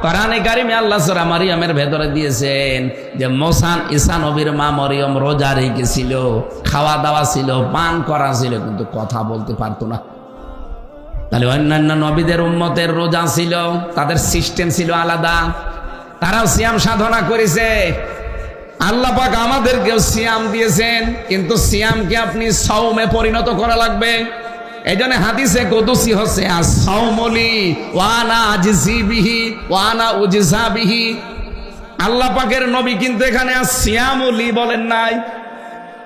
কোরআনে কারিমে আল্লাহ সূরা মারিয়ামের ভেতরে দিয়েছেন যে ঈসা নবীর মা মরিয়ম রোজা রেখেছিল, খাওয়া দাওয়া ছিল, পান করা ছিল, কিন্তু কথা বলতে পারতো না। তাহলে অন্যান্য নবীদের উম্মতের রোজা ছিল, তাদের সিস্টেম ছিল আলাদা, তারাও সিয়াম সাধনা করেছে। আল্লাহ পাক আমাদেরকেও সিয়াম দিয়েছেন, কিন্তু সিয়ামকে আপনি সাওমে পরিণত করা লাগবে। এই জন্য হাদিসে কুদসি হচ্ছে আস-সাওমুলি ওয়া আনা আজজি বিহি ওয়া আনা উজজা বিহি। আল্লাহ পাকের নবী কিন্তু এখানে আস-সিয়ামুলি বলেন নাই,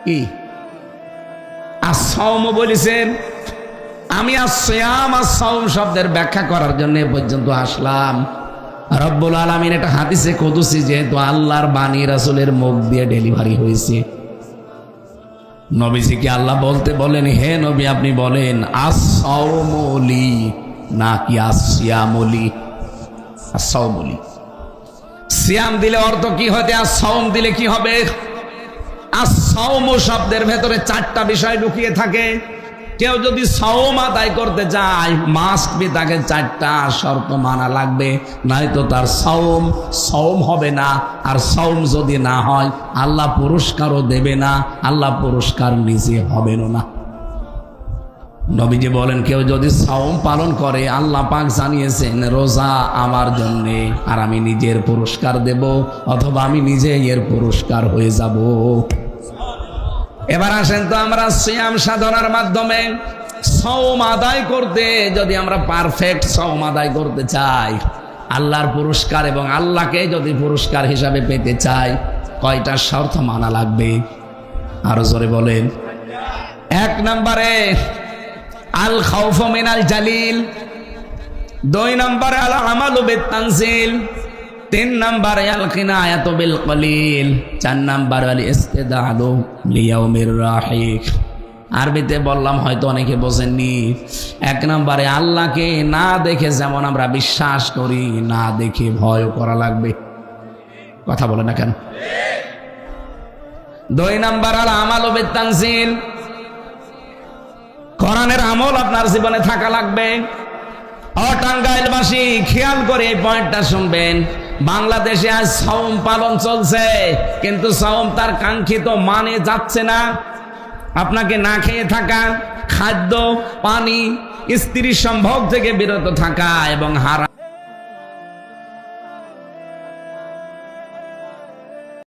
কি আস-সাওম বলেছেন। আমি আস-সিয়াম আস-সাওম শব্দের ব্যাখ্যা করার জন্য এ পর্যন্ত আসলাম। রব্বুল আলামিন এটা হাদিসে কুদসি যেহেতু আল্লাহর বাণী রাসূলের মুখ দিয়ে ডেলিভারি হয়েছে, নবীজিকে আল্লাহ বলতে বলেন, হে নবী আপনি বলেন আস-সাওমুলি নাকি আস-সিয়ামুলি? আস-সাওমুলি। সিয়াম দিলে অর্থ কি হবে, আস-সাওম দিলে কি হবে? আস-সাওম শব্দের ভেতরে চারটা বিষয় লুকিয়ে থাকে। কেউ যদি সাওম আদায় করতে চায় মাস্ট বি তাকে চারটা শর্ত মানা লাগবে, নয়তো তার সাওম হবে না। আর সাওম যদি না হয় আল্লাহ পুরস্কারও দেবে না, আল্লাহ পুরস্কার নিজে হবেন না। নবীজি বলেন কেউ যদি সাওম পালন করে, আল্লাহ পাক জানিয়েছেন রোজা আমার জন্যে, আর আমি নিজের পুরস্কার দেব, অথবা আমি নিজে এর পুরস্কার হয়ে যাব। এবার আসেন তো আমরা সিয়াম সাধনার মাধ্যমে সাওম আদায় করতে, যদি আমরা পারফেক্ট সাওম আদায় করতে চাই, আল্লাহর পুরস্কার এবং আল্লাহকে যদি পুরস্কার হিসাবে পেতে চাই, কয়টা শর্ত মানা লাগবে? আরো জোরে বলেন। 1 নম্বরে আল খাউফু মিনাল জালিল, 2 নম্বরে আল আমালু বিত-তানজিল, 3 নম্বরে আল কিনায়াতু বিল কলিল, 4 নম্বরে আল ইস্তিদাদু লিয়াউমির রাহিক। আরবিতে বললাম, হয়তো অনেকে বোঝেননি। 1 নম্বরে আল্লাহকে না দেখে যেমন আমরা বিশ্বাস করি, না দেখে ভয় করা লাগবে। কথা বলে না কেন? 2 নম্বর আল আমালু বিত-তানজিল, কোরআনের আমল আপনার জীবনে থাকা লাগবে। টাঙ্গাইলবাসী খেয়াল করে এই পয়েন্টটা শুনবেন। বাংলাদেশে আজ সাওম পালন চলছে, কিন্তু সাওম তার কাঙ্ক্ষিত মানে যাচ্ছে না। আপনাকে না খেয়ে থাকা, খাদ্য পানি, স্ত্রী সম্ভোগ থেকে বিরত থাকা এবং হারাম